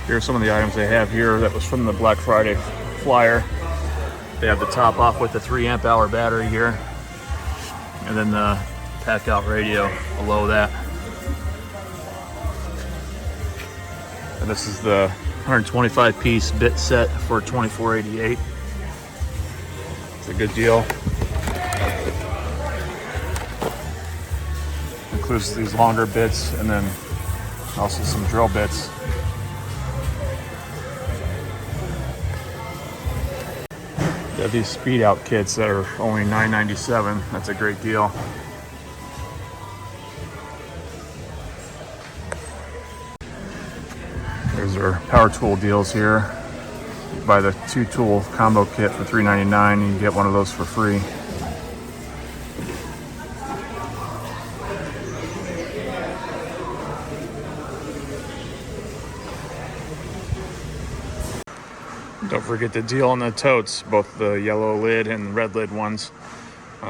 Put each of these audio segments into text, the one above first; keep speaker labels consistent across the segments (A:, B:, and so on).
A: Here's some of the items they have here that was from the Black Friday flyer. They have the top off with the 3 amp hour battery here, and then the Packout radio below that. And this is the 125 piece bit set for $24.88. It's a good deal. Includes these longer bits and then also some drill bits. They have these speed out kits that are only $9.97. That's a great deal. There's our power tool deals here. You buy the 2 tool combo kit for $3.99 and you get one of those for free. Don't forget the deal on the totes, both the yellow lid and red lid ones.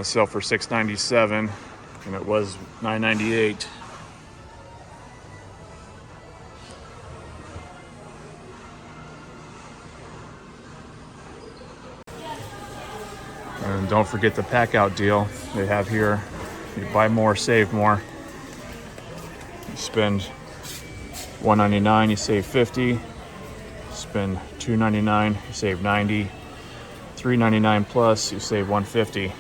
A: Sell for $6.97 and it was $9.98. And don't forget the Packout deal they have here. You buy more, save more. You spend $1.99, you save $50. Spend $2.99, you save $90. $3.99 plus, you save $150.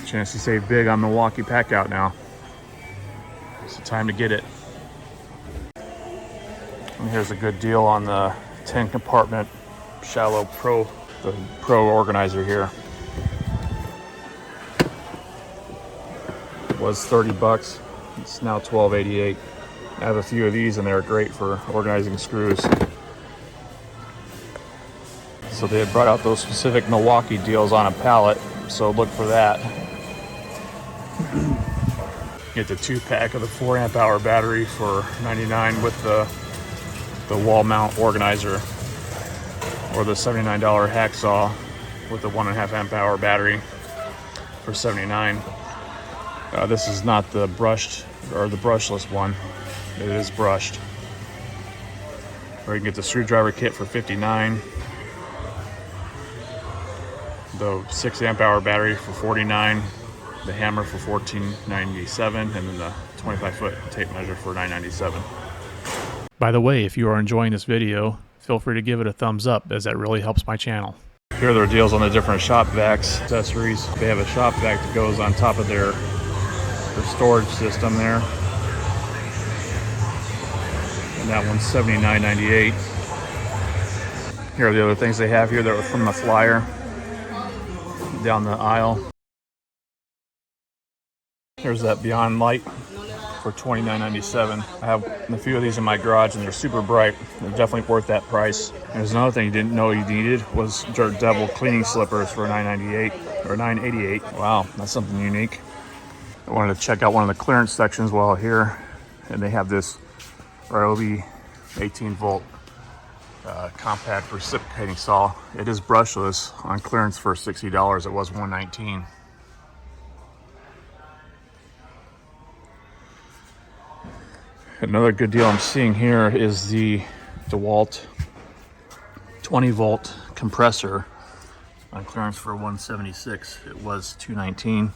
A: Chance to save big on Milwaukee Packout now. It's the time to get it. And here's a good deal on the 10 compartment shallow pro, the pro organizer here. It was 30 bucks. It's now $12.88. I have a few of these and they're great for organizing screws. So they had brought out those specific Milwaukee deals on a pallet, so look for that. Get the 2-pack of the 4 amp hour battery for $99 with the wall mount organizer, or the $79 hacksaw with the 1.5 amp hour battery for $79. This is not the brushed or the brushless one. It is brushed. Or you can get the screwdriver kit for $59. The 6 amp hour battery for $49. The hammer for $14.97, and then the 25-foot tape measure for $9.97. By the way, if you are enjoying this video, feel free to give it a thumbs up, as that really helps my channel. Here are their deals on the different shop vacs, accessories. They have a shop vac that goes on top of their storage system there. And that one's $79.98. Here are the other things they have here that were from the flyer down the aisle. Here's that Beyond Light for $29.97. I have a few of these in my garage and they're super bright. They're definitely worth that price. And there's another thing you didn't know you needed was Dirt Devil cleaning slippers for $9.98 or $9.88. Wow, that's something unique. I wanted to check out one of the clearance sections while here, and they have this Ryobi 18-volt compact reciprocating saw. It is brushless, on clearance for $60. It was $119. Another good deal I'm seeing here is the DeWalt 20-volt compressor on clearance for $176. It was $219.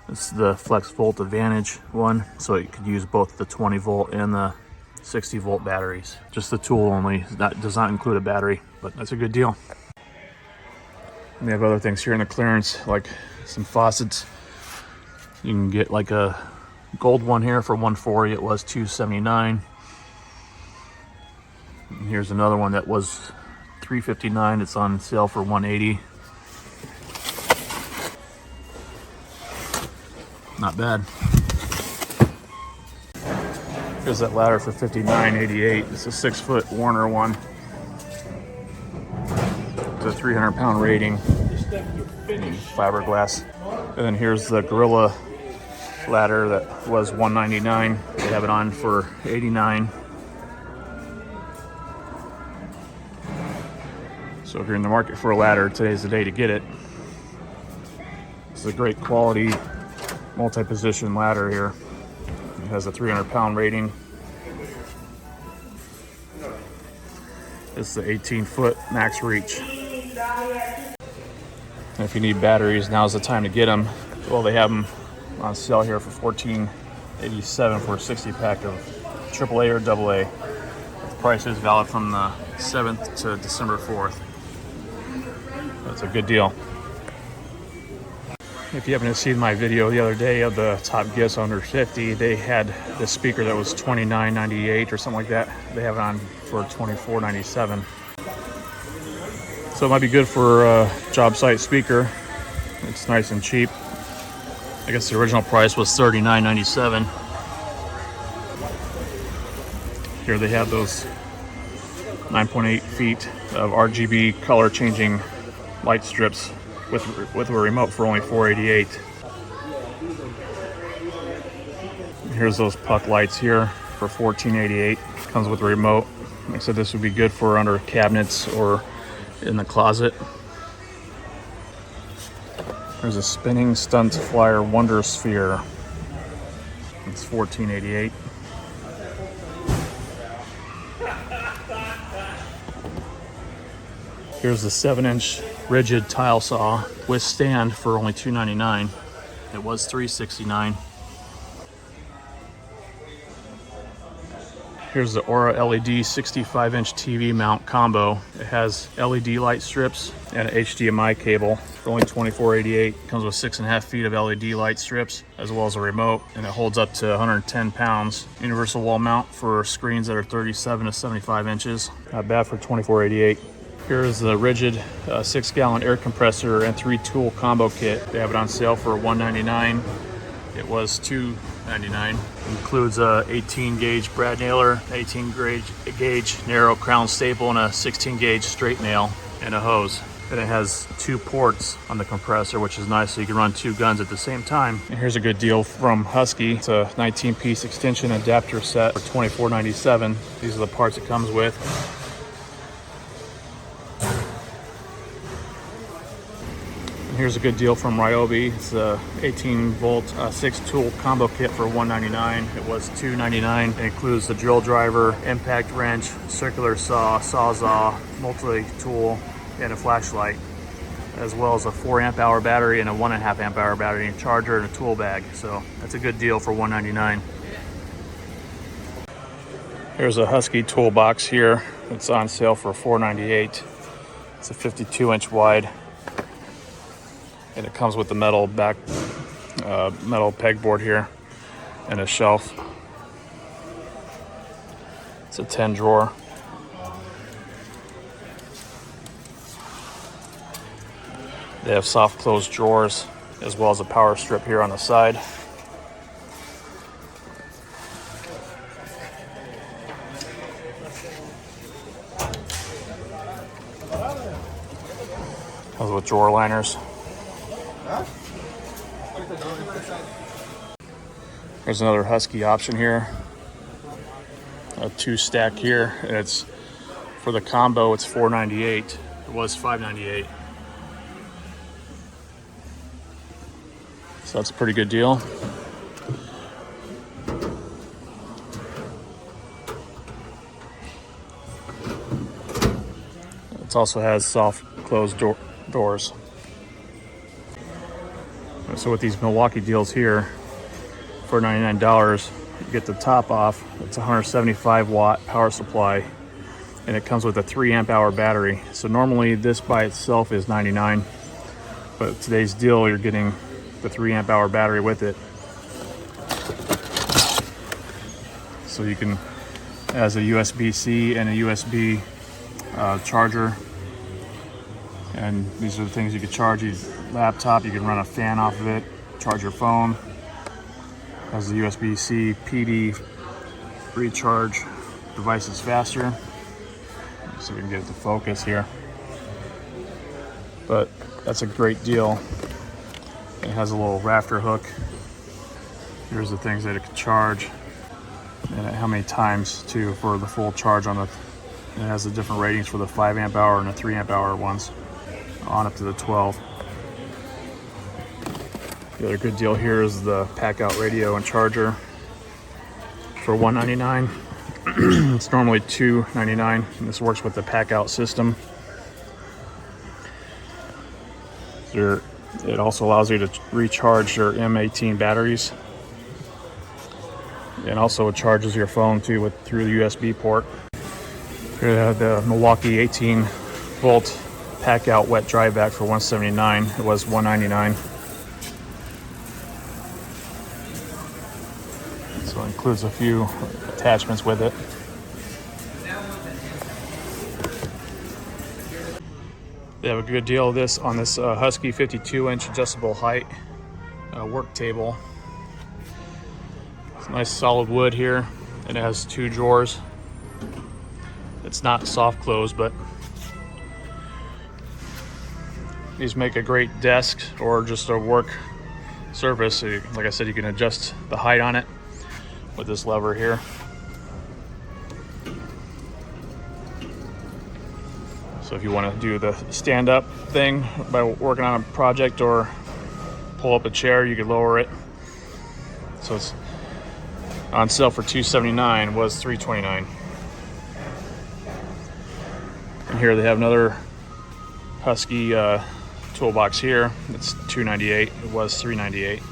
A: It's the Flex Volt Advantage one, so you could use both the 20-volt and the 60-volt batteries. Just the tool only. That does not include a battery, but that's a good deal. And they have other things here in the clearance, like some faucets. You can get like a gold one here for $140. It was $279. And here's another one that was $359. It's on sale for $180. Not bad. Here's that ladder for $59.88. It's a 6-foot Warner one. It's a 300-pound rating. Fiberglass. And then here's the Gorilla ladder that was $199. They have it on for $89. So if you're in the market for a ladder, today's the day to get it. is a great quality multi-position ladder here. It has a 300-pound rating. This is the 18-foot max reach. And if you need batteries, now's the time to get them. Well, they have them on sale here for $14.87 for a 60-pack of AAA or AA. The price is valid from the 7th to December 4th. That's a good deal. If you happen to see my video the other day of the top gifts under 50, they had this speaker that was $29.98 or something like that. They have it on for $24.97. So it might be good for a Jobsite speaker. It's nice and cheap. I guess the original price was $39.97. Here they have those 9.8 feet of RGB color changing light strips with a remote for only $488. Here's those puck lights here for $1488. Comes with a remote. Like I said, this would be good for under cabinets or in the closet. There's a spinning stunt flyer Wonder Sphere. It's $1488. Here's the 7-inch rigid tile saw with stand for only $299. It was $369. Here's the Aura LED 65-inch TV mount combo. It has LED light strips and an HDMI cable for only $2488. Comes with 6.5 feet of LED light strips as well as a remote, and it holds up to 110 pounds. Universal wall mount for screens that are 37 to 75 inches. Not bad for $2488. Here's the rigid 6-gallon air compressor and 3-tool combo kit. They have it on sale for $199. It was $299. Includes a 18-gauge brad nailer, 18-gauge narrow crown staple, and a 16-gauge straight nail, and a hose. And it has 2 ports on the compressor, which is nice, so you can run 2 guns at the same time. And here's a good deal from Husky. It's a 19-piece extension adapter set for $24.97. These are the parts it comes with. Here's a good deal from Ryobi. It's a 18-volt 6-tool combo kit for $199. It was $299. It includes the drill driver, impact wrench, circular saw, sawzall, multi-tool, and a flashlight, as well as a 4-amp-hour battery and a 1.5-amp-hour battery, and charger, and a tool bag. So that's a good deal for $199. Here's a Husky toolbox here. It's on sale for $498. It's a 52-inch wide. And it comes with the metal pegboard here and a shelf. It's a 10-drawer. They have soft closed drawers as well as a power strip here on the side. Comes with drawer liners. There's another Husky option here. A 2-stack here. And it's for the combo, it's $498. It was $598. So that's a pretty good deal. It also has soft closed doors. So with these Milwaukee deals here, for $99, you get the top off. It's a 175-watt power supply, and it comes with a 3-amp-hour battery. So normally this by itself is $99, but today's deal, you're getting the 3-amp-hour battery with it. So you can, it has a USB-C and a USB charger. And these are the things you can charge your laptop. You can run a fan off of it, charge your phone. Has the USB-C PD recharge. Device is faster. So we can get it to focus here. But that's a great deal. It has a little rafter hook. Here's the things that it can charge. And how many times too for the full charge on the, it has the different ratings for the 5-amp-hour and the 3-amp-hour ones, on up to the 12. The other good deal here is the Packout radio and charger for $199. It's normally $299, and this works with the Packout system. It also allows you to recharge your M18 batteries, and also it charges your phone too through the USB port. Here they have the Milwaukee 18-volt Packout wet dry vac for $179. It was $199. So it includes a few attachments with it. They have a good deal of this on this Husky 52-inch adjustable height work table. It's nice solid wood here. It has 2 drawers. It's not soft close, but these make a great desk or just a work surface. So like I said, you can adjust the height on it with this lever here. So if you want to do the stand-up thing by working on a project or pull up a chair, you can lower it. So it's on sale for $279, was $329. And here they have another Husky toolbox here. It's $298. It was $398.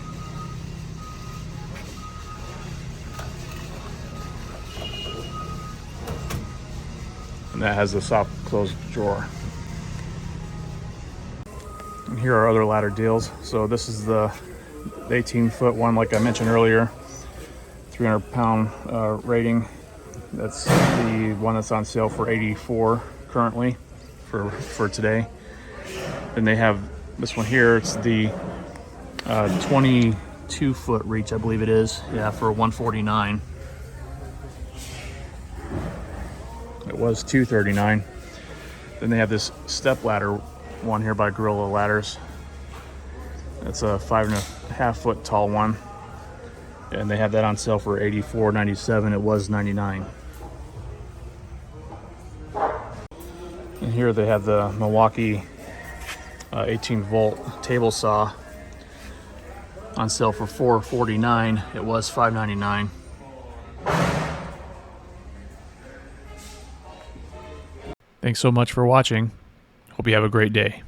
A: And that has the soft closed drawer. And here are other ladder deals. So this is the 18-foot one, like I mentioned earlier, 300-pound rating. That's the one that's on sale for $84 currently for today. Then they have this one here. It's the 22-foot reach, I believe it is. Yeah, for $149. It was $239. Then they have this step ladder one here by Gorilla Ladders. It's a 5.5-foot tall one, and they have that on sale for $84.97. It was $99. And here they have the Milwaukee 18-volt table saw on sale for $449. It was $599. Thanks so much for watching. Hope you have a great day.